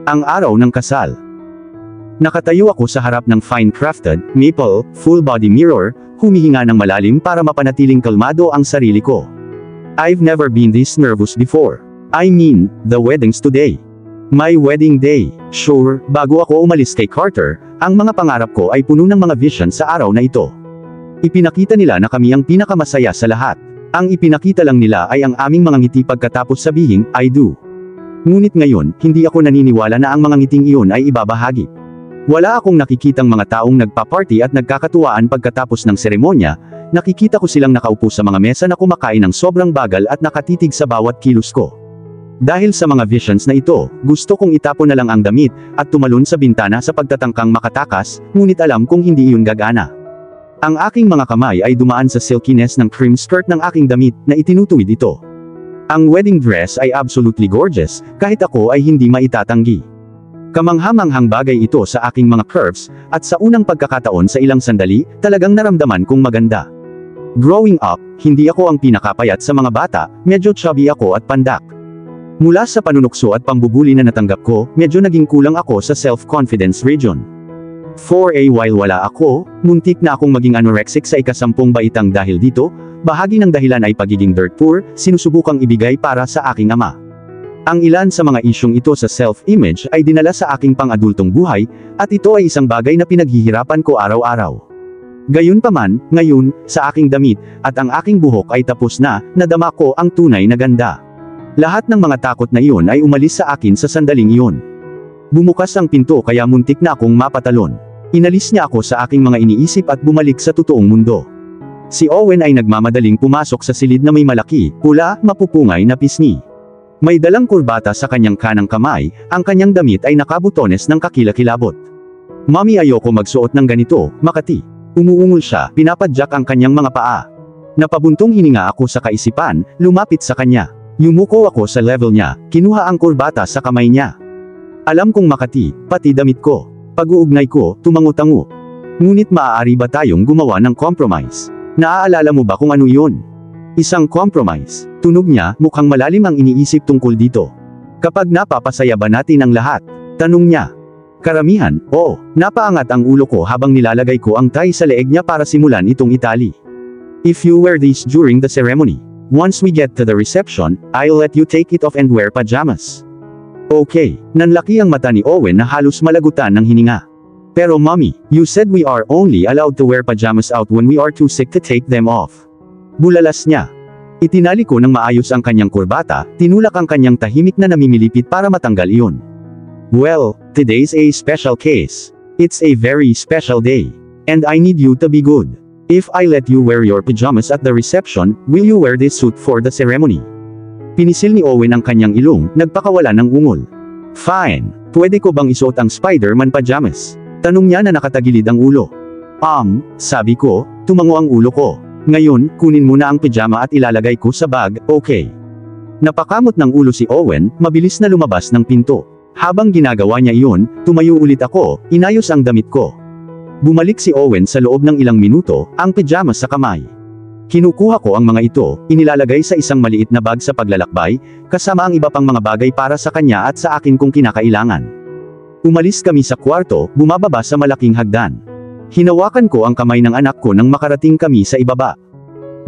Ang araw ng kasal. Nakatayo ako sa harap ng fine-crafted, maple, full-body mirror, humihinga ng malalim para mapanatiling kalmado ang sarili ko. I've never been this nervous before. I mean, the wedding's today. My wedding day. Sure, bago ako umalis kay Carter, ang mga pangarap ko ay puno ng mga vision sa araw na ito. Ipinakita nila na kami ang pinakamasaya sa lahat. Ang ipinakita lang nila ay ang aming mga ngiti pagkatapos sabihin, I do. Ngunit ngayon, hindi ako naniniwala na ang mga ngiting iyon ay ibabahagi. Wala akong nakikitang mga taong nagpa-party at nagkakatuwaan pagkatapos ng seremonya, nakikita ko silang nakaupo sa mga mesa na kumakain ng sobrang bagal at nakatitig sa bawat kilos ko. Dahil sa mga visions na ito, gusto kong itapon na lang ang damit, at tumalon sa bintana sa pagtatangkang makatakas, ngunit alam kong hindi iyon gagana. Ang aking mga kamay ay dumaan sa silkiness ng cream skirt ng aking damit, na itinutuwid ito. Ang wedding dress ay absolutely gorgeous, kahit ako ay hindi maitatanggi. Kamanghamanghang bagay ito sa aking mga curves, at sa unang pagkakataon sa ilang sandali, talagang naramdaman kong maganda. Growing up, hindi ako ang pinakapayat sa mga bata, medyo chubby ako at pandak. Mula sa panunukso at pambubuli na natanggap ko, medyo naging kulang ako sa self-confidence region. For a while wala ako, muntik na akong maging anorexic sa ika-10 baitang dahil dito, bahagi ng dahilan ay pagiging dirt poor, sinusubukang ibigay para sa aking ama. Ang ilan sa mga isyong ito sa self-image ay dinala sa aking pang-adultong buhay, at ito ay isang bagay na pinaghihirapan ko araw-araw. Gayunpaman, ngayon, sa aking damit, at ang aking buhok ay tapos na, nadama ko ang tunay na ganda. Lahat ng mga takot na iyon ay umalis sa akin sa sandaling iyon. Bumukas ang pinto kaya muntik na akong mapatalon. Inalis niya ako sa aking mga iniisip at bumalik sa totoong mundo. Si Owen ay nagmamadaling pumasok sa silid na may malaki, pula, mapupungay na pisngi. May dalang kurbata sa kanyang kanang kamay, ang kanyang damit ay nakabutones ng kakilakilabot. Mami, ayoko magsuot ng ganito, Makati. Umuungol siya, pinapadyak ang kanyang mga paa. Napabuntong hininga ako sa kaisipan, lumapit sa kanya. Yumuko ako sa level niya, kinuha ang kurbata sa kamay niya. Alam kong Makati, pati damit ko. Pag-uugnay ko, tumango-tango. Ngunit maaari ba tayong gumawa ng compromise? Naaalala mo ba kung ano iyon? Isang compromise. Tunog niya, mukhang malalim ang iniisip tungkol dito. Kapag napapasaya ba natin ang lahat? Tanong niya. Karamihan, oo. Napaangat ang ulo ko habang nilalagay ko ang tie sa leeg niya para simulan itong itali. If you wear this during the ceremony, once we get to the reception, I'll let you take it off and wear pajamas. Okay. Nanlaki ang mata ni Owen na halos malagutan ng hininga. Pero mommy, you said we are only allowed to wear pajamas out when we are too sick to take them off. Bulalas niya. Itinali ko ng maayos ang kanyang kurbata, tinulak ang kanyang tahimik na namimilipit para matanggal iyon. Well, today's a special case. It's a very special day. And I need you to be good. If I let you wear your pajamas at the reception, will you wear this suit for the ceremony? Pinisil ni Owen ang kanyang ilong, nagpakawala ng ungol. Fine. Pwede ko bang isuot ang Spider-Man pajamas? Tanong niya na nakatagilid ang ulo. Sabi ko, tumango ang ulo ko. Ngayon, kunin mo na ang pajama at ilalagay ko sa bag, okay? Napakamot ng ulo si Owen, mabilis na lumabas ng pinto. Habang ginagawa niya iyon, tumayo ulit ako, inayos ang damit ko. Bumalik si Owen sa loob ng ilang minuto, ang pajama sa kamay. Kinukuha ko ang mga ito, inilalagay sa isang maliit na bag sa paglalakbay, kasama ang iba pang mga bagay para sa kanya at sa akin kung kinakailangan. Umalis kami sa kwarto, bumababa sa malaking hagdan. Hinawakan ko ang kamay ng anak ko nang makarating kami sa ibaba.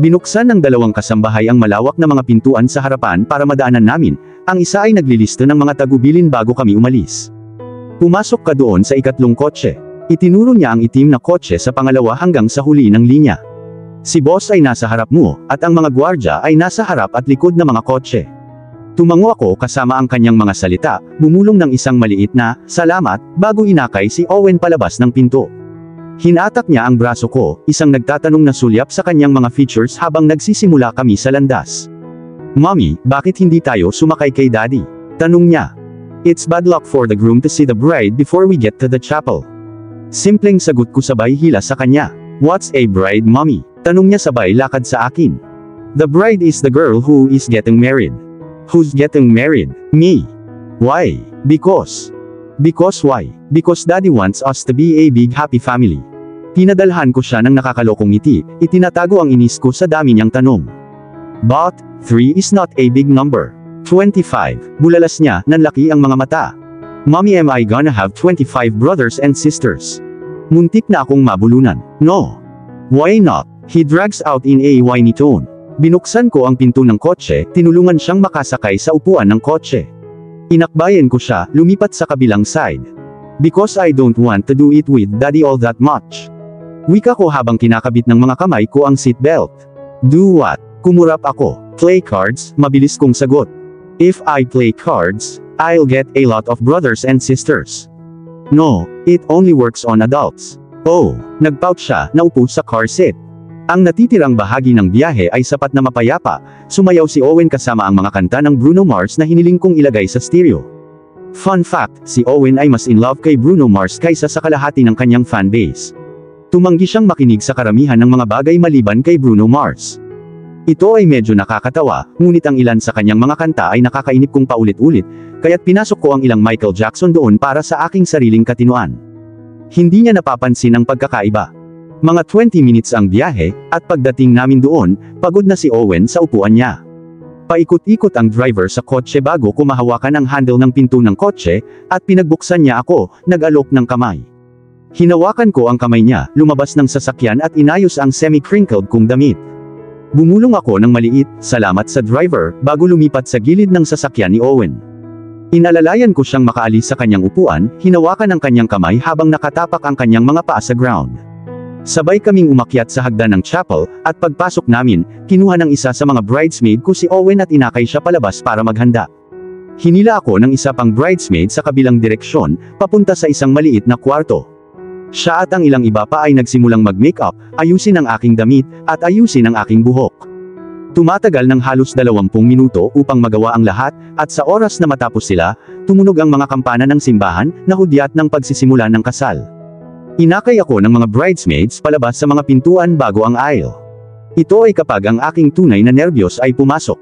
Binuksan ng dalawang kasambahay ang malawak na mga pintuan sa harapan para madaanan namin, ang isa ay naglilisto ng mga tagubilin bago kami umalis. Pumasok ka doon sa ikatlong kotse. Itinuro niya ang itim na kotse sa pangalawa hanggang sa huli ng linya. Si boss ay nasa harap mo, at ang mga gwardya ay nasa harap at likod ng mga kotse. Tumango ako kasama ang kanyang mga salita, bumulong ng isang maliit na, salamat, bago inakay si Owen palabas ng pinto. Hinatak niya ang braso ko, isang nagtatanong na sulyap sa kanyang mga features habang nagsisimula kami sa landas. Mommy, bakit hindi tayo sumakay kay Daddy? Tanong niya. It's bad luck for the groom to see the bride before we get to the chapel. Simpleng sagot ko sabay hila sa kanya. What's a bride, Mommy? Tanong niya sabay lakad sa akin. The bride is the girl who is getting married. Who's getting married? Me. Why? Because why? Because Daddy wants us to be a big happy family. Pinadalhan ko siya ng nakakalokong ngiti, itinatago ang inis ko sa dami niyang tanong. But, 3 is not a big number. 25. Bulalas niya, nanlaki ang mga mata. Mommy, am I gonna have 25 brothers and sisters? Muntik na akong mabulunan. No. Why not? He drags out in a whiny tone. Binuksan ko ang pinto ng kotse, tinulungan siyang makasakay sa upuan ng kotse. Inakbayan ko siya, lumipat sa kabilang side. Because I don't want to do it with daddy all that much. Wika ko habang kinakabit ng mga kamay ko ang seatbelt. Do what? Kumurap ako. Play cards, mabilis kong sagot. If I play cards, I'll get a lot of brothers and sisters. No, it only works on adults. Oh, nagpout siya, naupo sa car seat. Ang natitirang bahagi ng biyahe ay sapat na mapayapa, sumayaw si Owen kasama ang mga kanta ng Bruno Mars na hiniling kong ilagay sa stereo. Fun fact, si Owen ay mas in love kay Bruno Mars kaysa sa kalahati ng kanyang fanbase. Tumanggi siyang makinig sa karamihan ng mga bagay maliban kay Bruno Mars. Ito ay medyo nakakatawa, ngunit ang ilan sa kanyang mga kanta ay nakakainip kong paulit-ulit, kaya't pinasok ko ang ilang Michael Jackson doon para sa aking sariling katinuan. Hindi niya napapansin ang pagkakaiba. Mga 20 minutes ang biyahe, at pagdating namin doon, pagod na si Owen sa upuan niya. Paikot-ikot ang driver sa kotse bago ko mahawakan ang handle ng pinto ng kotse, at pinagbuksan niya ako, nag-alok ng kamay. Hinawakan ko ang kamay niya, lumabas ng sasakyan at inayos ang semi-crinkled kong damit. Bumulong ako ng maliit, salamat sa driver, bago lumipat sa gilid ng sasakyan ni Owen. Inalalayan ko siyang makaalis sa kanyang upuan, hinawakan ang kanyang kamay habang nakatapak ang kanyang mga paa sa ground. Sabay kaming umakyat sa hagdan ng chapel, at pagpasok namin, kinuha ng isa sa mga bridesmaid ko si Owen at inakay siya palabas para maghanda. Hinila ako ng isa pang bridesmaid sa kabilang direksyon, papunta sa isang maliit na kwarto. Siya at ang ilang iba pa ay nagsimulang mag-makeup, ayusin ang aking damit, at ayusin ang aking buhok. Tumatagal ng halos 20 minuto upang magawa ang lahat, at sa oras na matapos sila, tumunog ang mga kampana ng simbahan, na hudyat ng pagsisimula ng kasal. Inakay ako ng mga bridesmaids palabas sa mga pintuan bago ang aisle. Ito ay kapag ang aking tunay na nerbiyos ay pumasok.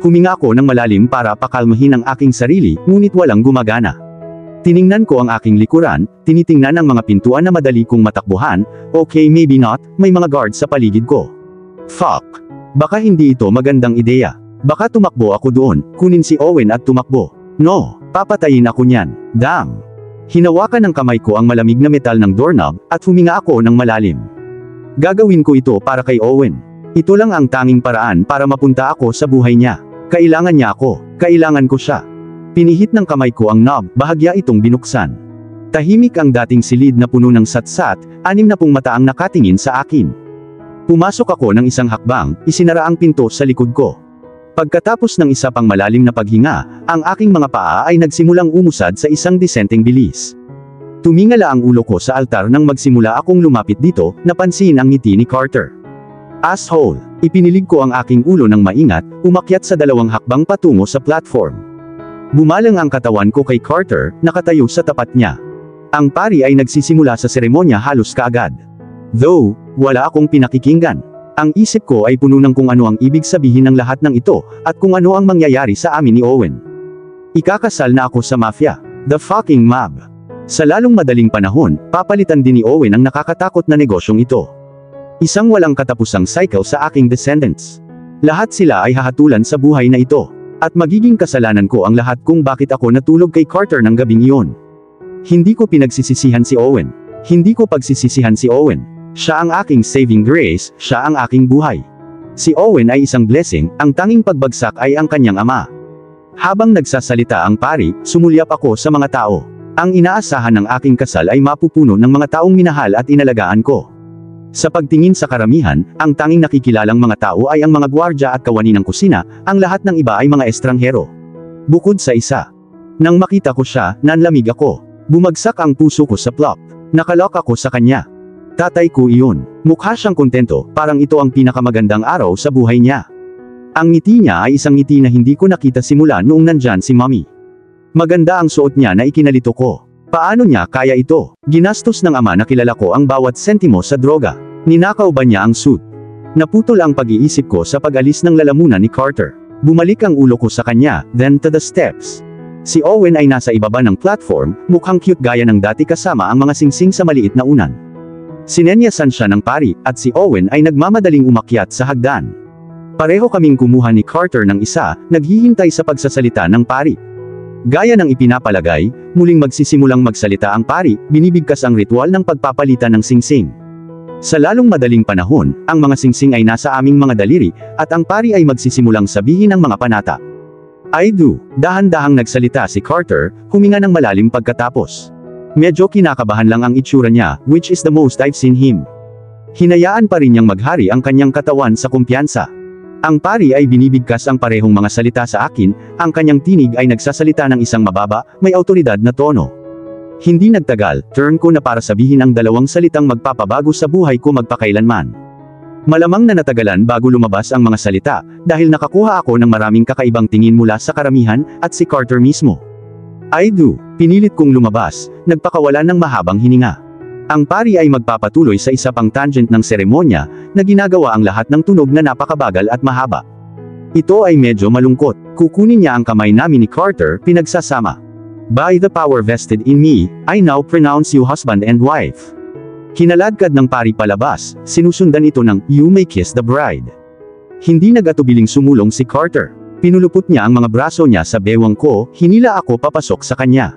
Huminga ako ng malalim para pakalmahin ang aking sarili, ngunit walang gumagana. Tiningnan ko ang aking likuran, tinitingnan ang mga pintuan na madali kong matakbuhan, okay maybe not, may mga guards sa paligid ko. Fuck. Baka hindi ito magandang ideya. Baka tumakbo ako doon, kunin si Owen at tumakbo. No, papatayin ako niyan. Damn. Hinawakan ng kamay ko ang malamig na metal ng doorknob, at huminga ako ng malalim. Gagawin ko ito para kay Owen. Ito lang ang tanging paraan para mapunta ako sa buhay niya. Kailangan niya ako. Kailangan ko siya. Pinihit ng kamay ko ang knob, bahagya itong binuksan. Tahimik ang dating silid na puno ng satsat, 60 mata ang nakatingin sa akin. Pumasok ako ng isang hakbang, isinara ang pinto sa likod ko. Pagkatapos ng isa pang malalim na paghinga, ang aking mga paa ay nagsimulang umusad sa isang disenteng bilis. Tumingala ang ulo ko sa altar nang magsimula akong lumapit dito, napansin ang ngiti ni Carter. Asshole! Ipinilig ko ang aking ulo ng maingat, umakyat sa 2 hakbang patungo sa platform. Bumalang ang katawan ko kay Carter, nakatayo sa tapat niya. Ang pari ay nagsisimula sa seremonya halos kaagad. Though, wala akong pinakikinggan. Ang isip ko ay puno ng kung ano ang ibig sabihin ng lahat ng ito, at kung ano ang mangyayari sa amin ni Owen. Ikakasal na ako sa mafia. The fucking mob. Sa lalong madaling panahon, papalitan din ni Owen ang nakakatakot na negosyong ito. Isang walang katapusang cycle sa aking descendants. Lahat sila ay hahatulan sa buhay na ito. At magiging kasalanan ko ang lahat kung bakit ako natulog kay Carter ng gabing iyon. Hindi ko pinagsisisihan si Owen. Hindi ko pagsisisihan si Owen. Siya ang aking saving grace, siya ang aking buhay. Si Owen ay isang blessing, ang tanging pagbagsak ay ang kanyang ama. Habang nagsasalita ang pari, sumulyap ako sa mga tao. Ang inaasahan ng aking kasal ay mapupuno ng mga taong minahal at inalagaan ko. Sa pagtingin sa karamihan, ang tanging nakikilalang mga tao ay ang mga gwardya at kawani ng kusina, ang lahat ng iba ay mga estranghero. Bukod sa isa. Nang makita ko siya, nanlamig ako. Bumagsak ang puso ko sa plot. Nakalok ako sa kanya. Tatay ko iyon. Mukha siyang kontento, parang ito ang pinakamagandang araw sa buhay niya. Ang ngiti niya ay isang ngiti na hindi ko nakita simula noong nandyan si Mommy. Maganda ang suot niya na ikinalito ko. Paano niya kaya ito? Ginastos ng ama na kilala ko ang bawat sentimo sa droga. Ninakaw ba niya ang suit? Naputol ang pag-iisip ko sa pag-alis ng lalamunan ni Carter. Bumalik ang ulo ko sa kanya, then to the steps. Si Owen ay nasa ibaba ng platform, mukhang cute gaya ng dati kasama ang mga singsing sa maliit na unan. Sinenyasan siya ng pari, at si Owen ay nagmamadaling umakyat sa hagdan. Pareho kaming kumuha ni Carter ng isa, naghihintay sa pagsasalita ng pari. Gaya ng ipinapalagay, muling magsisimulang magsalita ang pari, binibigkas ang ritual ng pagpapalitan ng singsing. Sa lalong madaling panahon, ang mga singsing ay nasa aming mga daliri, at ang pari ay magsisimulang sabihin ang mga panata. I do. Dahan-dahang nagsalita si Carter, huminga ng malalim pagkatapos. Medyo kinakabahan lang ang itsura niya, which is the most I've seen him. Hinayaan pa rin niyang maghari ang kanyang katawan sa kumpiyansa. Ang pari ay binibigkas ang parehong mga salita sa akin, ang kanyang tinig ay nagsasalita ng isang mababa, may awtoridad na tono. Hindi nagtagal, turn ko na para sabihin ang dalawang salitang magpapabago sa buhay ko magpakailanman. Malamang na natagalan bago lumabas ang mga salita, dahil nakakuha ako ng maraming kakaibang tingin mula sa karamihan, at si Carter mismo. I do. Pinilit kong lumabas, nagpakawala ng mahabang hininga. Ang pari ay magpapatuloy sa isa pang tangent ng seremonya, na ginagawa ang lahat ng tunog na napakabagal at mahaba. Ito ay medyo malungkot. Kukunin niya ang kamay namin ni Carter, pinagsasama. By the power vested in me, I now pronounce you husband and wife. Kinaladkad ng pari palabas, sinusundan ito ng, you may kiss the bride. Hindi nag-atubiling sumulong si Carter. Pinulupot niya ang mga braso niya sa bewang ko, hinila ako papasok sa kanya.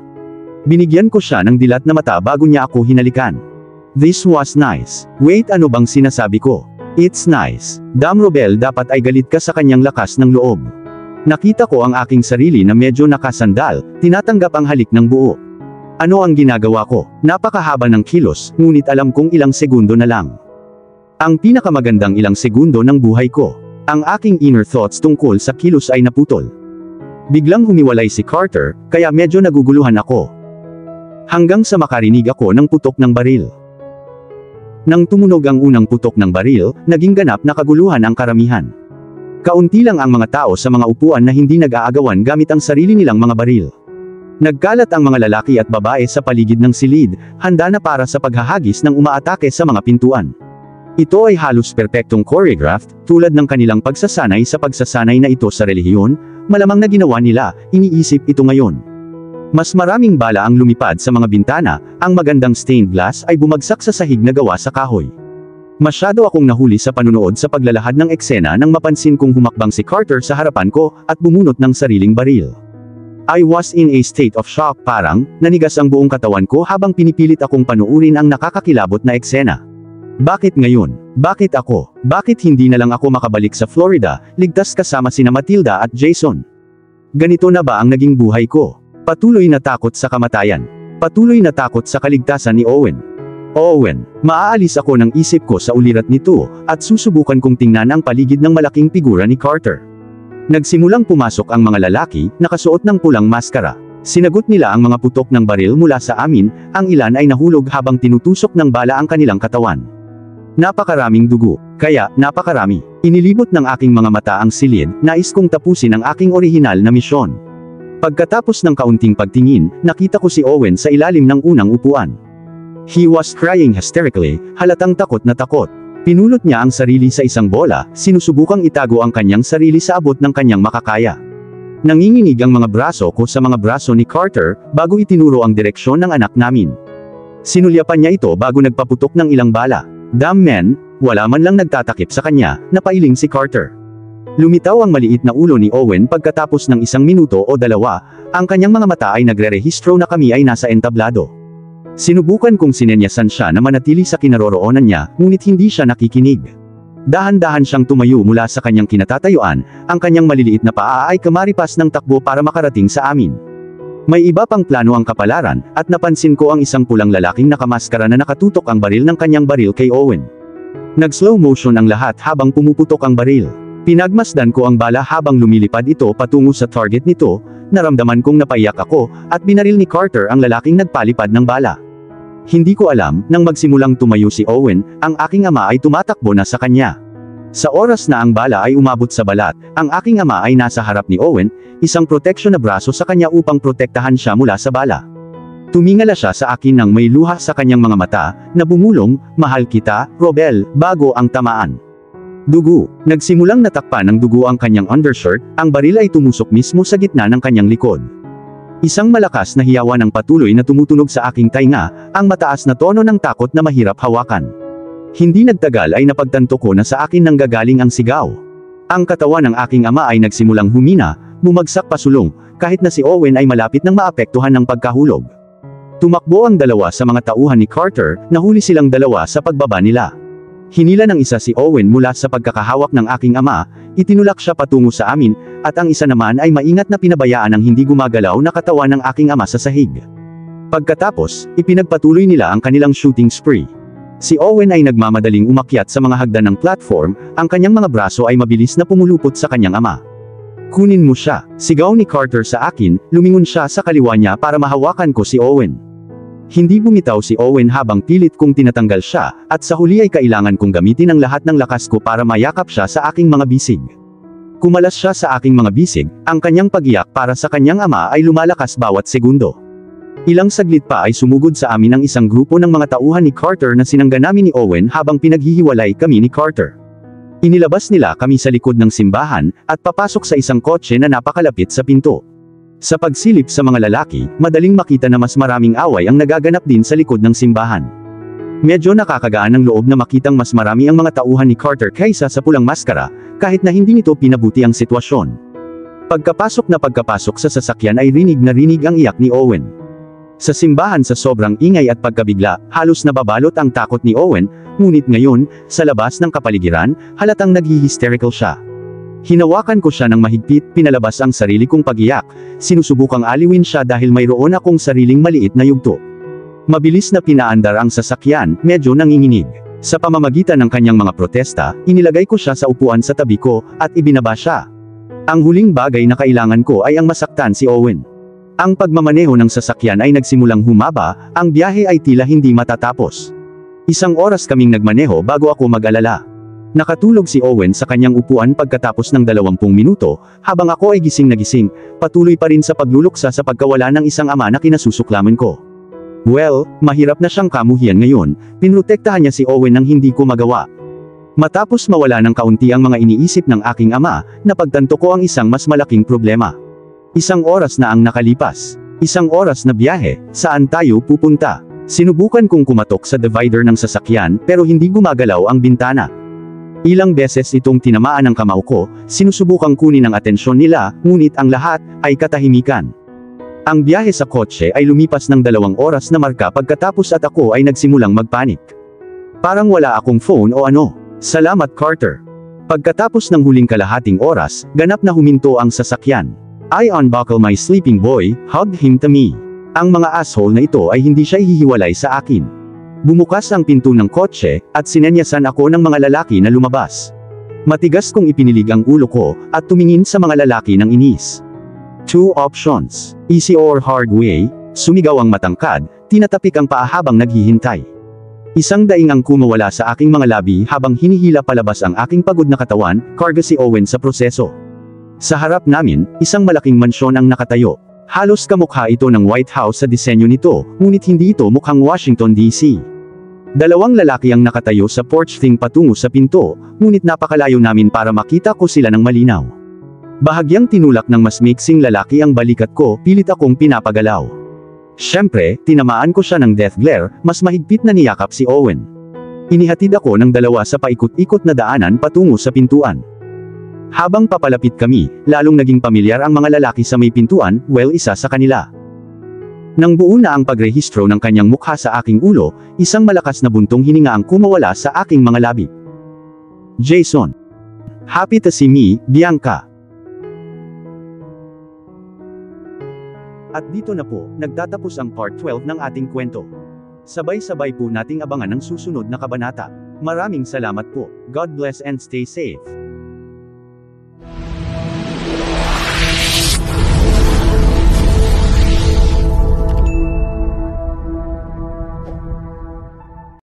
Binigyan ko siya ng dilat na mata bago niya ako hinalikan. This was nice. Wait, ano bang sinasabi ko? It's nice. Dam Robel, dapat ay galit ka sa kanyang lakas ng loob. Nakita ko ang aking sarili na medyo nakasandal, tinatanggap ang halik ng buo. Ano ang ginagawa ko? Napakahaba ng kilos, ngunit alam kong ilang segundo na lang. Ang pinakamagandang ilang segundo ng buhay ko. Ang aking inner thoughts tungkol sa kilos ay naputol. Biglang humiwalay si Carter, kaya medyo naguguluhan ako. Hanggang sa makarinig ako ng putok ng baril. Nang tumunog ang unang putok ng baril, naging ganap na kaguluhan ang karamihan. Kaunti lang ang mga tao sa mga upuan na hindi nag-aagawan gamit ang sarili nilang mga baril. Nagkalat ang mga lalaki at babae sa paligid ng silid, handa na para sa paghahagis ng umaatake sa mga pintuan. Ito ay halos perpektong choreographed, tulad ng kanilang pagsasanay sa pagsasanay na ito sa relihiyon, malamang na ginawa nila, iniisip ito ngayon. Mas maraming bala ang lumipad sa mga bintana, ang magandang stained glass ay bumagsak sa sahig na gawa sa kahoy. Masyado akong nahuli sa panunood sa paglalahad ng eksena nang mapansin kong humakbang si Carter sa harapan ko, at bumunot ng sariling baril. I was in a state of shock, parang, nanigas ang buong katawan ko habang pinipilit akong panuurin ang nakakakilabot na eksena. Bakit ngayon? Bakit ako? Bakit hindi na lang ako makabalik sa Florida, ligtas kasama sina Matilda at Jason? Ganito na ba ang naging buhay ko? Patuloy na takot sa kamatayan. Patuloy na takot sa kaligtasan ni Owen. Owen, maaalis ako ng isip ko sa ulirat nito, at susubukan kong tingnan ang paligid ng malaking figura ni Carter. Nagsimulang pumasok ang mga lalaki, nakasuot ng pulang maskara. Sinagot nila ang mga putok ng baril mula sa amin, ang ilan ay nahulog habang tinutusok ng bala ang kanilang katawan. Napakaraming dugo, kaya, napakarami. Inilibot ng aking mga mata ang silid, nais kong tapusin ang aking orihinal na misyon. Pagkatapos ng kaunting pagtingin, nakita ko si Owen sa ilalim ng unang upuan. He was crying hysterically, halatang takot na takot. Pinulot niya ang sarili sa isang bola, sinusubukang itago ang kanyang sarili sa abot ng kanyang makakaya. Nanginginig ang mga braso ko sa mga braso ni Carter, bago itinuro ang direksyon ng anak namin. Sinulyapan niya ito bago nagpaputok ng ilang bala. Damn man, wala man lang nagtatakip sa kanya, napailing si Carter. Lumitaw ang maliit na ulo ni Owen pagkatapos ng 1 minuto o 2, ang kanyang mga mata ay nagre-rehistro na kami ay nasa entablado. Sinubukan kong sinenyasan siya na manatili sa kinaroroonan niya, ngunit hindi siya nakikinig. Dahan-dahan siyang tumayo mula sa kanyang kinatatayuan, ang kanyang maliliit na paa ay kamaripas ng takbo para makarating sa amin. May iba pang plano ang kapalaran, at napansin ko ang isang pulang lalaking nakamaskara na nakatutok ang baril ng kanyang baril kay Owen. Nag-slow motion ang lahat habang pumuputok ang baril. Pinagmasdan ko ang bala habang lumilipad ito patungo sa target nito, naramdaman kong napaiyak ako, at binaril ni Carter ang lalaking nagpalipad ng bala. Hindi ko alam, nang magsimulang tumayo si Owen, ang aking ama ay tumatakbo na sa kanya. Sa oras na ang bala ay umabot sa balat, ang aking ama ay nasa harap ni Owen, isang proteksyon na braso sa kanya upang protektahan siya mula sa bala. Tumingala siya sa akin nang may luha sa kanyang mga mata, na bumulong, mahal kita, Robel, bago ang tamaan. Dugo. Nagsimulang natakpan ng dugo ang kanyang undershirt, ang baril ay tumusok mismo sa gitna ng kanyang likod. Isang malakas na hiyawan ang patuloy na tumutunog sa aking tainga, ang mataas na tono ng takot na mahirap hawakan. Hindi nagtagal ay napagtanto ko na sa akin nanggagaling ang sigaw. Ang katawan ng aking ama ay nagsimulang humina, bumagsak pasulong, kahit na si Owen ay malapit nang maapektuhan ng pagkahulog. Tumakbo ang dalawa sa mga tauhan ni Carter, nahuli silang dalawa sa pagbaba nila. Hinila ng isa si Owen mula sa pagkakahawak ng aking ama, itinulak siya patungo sa amin, at ang isa naman ay maingat na pinabayaan ang hindi gumagalaw na katawan ng aking ama sa sahig. Pagkatapos, ipinagpatuloy nila ang kanilang shooting spree. Si Owen ay nagmamadaling umakyat sa mga hagdan ng platform, ang kanyang mga braso ay mabilis na pumulupot sa kanyang ama. "Kunin mo siya," sigaw ni Carter sa akin, lumingon siya sa kaliwa niya para mahawakan ko si Owen. Hindi bumitaw si Owen habang pilit kong tinatanggal siya, at sa huli ay kailangan kong gamitin ang lahat ng lakas ko para mayakap siya sa aking mga bisig. Kumalas siya sa aking mga bisig, ang kanyang pagiyak para sa kanyang ama ay lumalakas bawat segundo. Ilang saglit pa ay sumugod sa amin ang isang grupo ng mga tauhan ni Carter na sinangga namin ni Owen habang pinaghihiwalay kami ni Carter. Inilabas nila kami sa likod ng simbahan, at papasok sa isang kotse na napakalapit sa pinto. Sa pagsilip sa mga lalaki, madaling makita na mas maraming away ang nagaganap din sa likod ng simbahan. Medyo nakakagaan ng loob na makitang mas marami ang mga tauhan ni Carter kaysa sa pulang maskara, kahit na hindi nito pinabuti ang sitwasyon. Pagkapasok sa sasakyan ay rinig na rinig ang iyak ni Owen. Sa simbahan sa sobrang ingay at pagkabigla, halos nababalot ang takot ni Owen, ngunit ngayon, sa labas ng kapaligiran, halatang naghi-hysterical siya. Hinawakan ko siya ng mahigpit, pinalabas ang sarili kong pagiyak, sinusubukang aliwin siya dahil mayroon akong sariling maliit na yugto. Mabilis na pinaandar ang sasakyan, medyo nanginginig. Sa pamamagitan ng kanyang mga protesta, inilagay ko siya sa upuan sa tabi ko, at ibinaba siya. Ang huling bagay na kailangan ko ay ang masaktan si Owen. Ang pagmamaneho ng sasakyan ay nagsimulang humaba, ang biyahe ay tila hindi matatapos. Isang oras kaming nagmaneho bago ako mag-alala. Nakatulog si Owen sa kanyang upuan pagkatapos ng 20 minuto, habang ako ay gising na gising, patuloy pa rin sa pagluluksa sa pagkawala ng isang ama na kinasusuklaman ko. Well, mahirap na siyang kamuhian ngayon, pinrotektahan niya si Owen nang hindi ko magawa. Matapos mawala ng kaunti ang mga iniisip ng aking ama, napagtanto ko ang isang mas malaking problema. Isang oras na ang nakalipas. Isang oras na biyahe, saan tayo pupunta? Sinubukan kong kumatok sa divider ng sasakyan pero hindi gumagalaw ang bintana. Ilang beses itong tinamaan ng kamao ko, sinusubukang kunin ang atensyon nila, ngunit ang lahat ay katahimikan. Ang biyahe sa kotse ay lumipas ng 2 oras na marka pagkatapos at ako ay nagsimulang magpanik. Parang wala akong phone o ano. Salamat Carter. Pagkatapos ng huling kalahating oras, ganap na huminto ang sasakyan. I unbuckle my sleeping boy, hugged him to me. Ang mga asshole na ito ay hindi siya hihiwalay sa akin. Bumukas ang pinto ng kotse, at sinenyasan ako ng mga lalaki na lumabas. Matigas kong ipinilig ang ulo ko, at tumingin sa mga lalaki ng inis. 2 options. Easy or hard way, sumigaw ang matangkad, tinatapik ang paa habang naghihintay. Isang daing ang kumawala sa aking mga labi habang hinihila palabas ang aking pagod na katawan, karga si Owen sa proseso. Sa harap namin, isang malaking mansyon ang nakatayo. Halos kamukha ito ng White House sa disenyo nito, ngunit hindi ito mukhang Washington, D.C. 2 lalaki ang nakatayo sa porch thing patungo sa pinto, ngunit napakalayo namin para makita ko sila ng malinaw. Bahagyang tinulak ng mas maiksing lalaki ang balikat ko, pilit akong pinapagalaw. Siyempre, tinamaan ko siya ng death glare, mas mahigpit na niyakap si Owen. Inihatid ako ng 2 sa paikot-ikot na daanan patungo sa pintuan. Habang papalapit kami, lalong naging pamilyar ang mga lalaki sa may pintuan, well isa sa kanila. Nang buo na ang pagrehistro ng kanyang mukha sa aking ulo, isang malakas na buntong hininga ang kumawala sa aking mga labi. Jason. Happy to see me, Bianca. At dito na po, nagtatapos ang part 12 ng ating kwento. Sabay-sabay po nating abangan ang susunod na kabanata. Maraming salamat po. God bless and stay safe.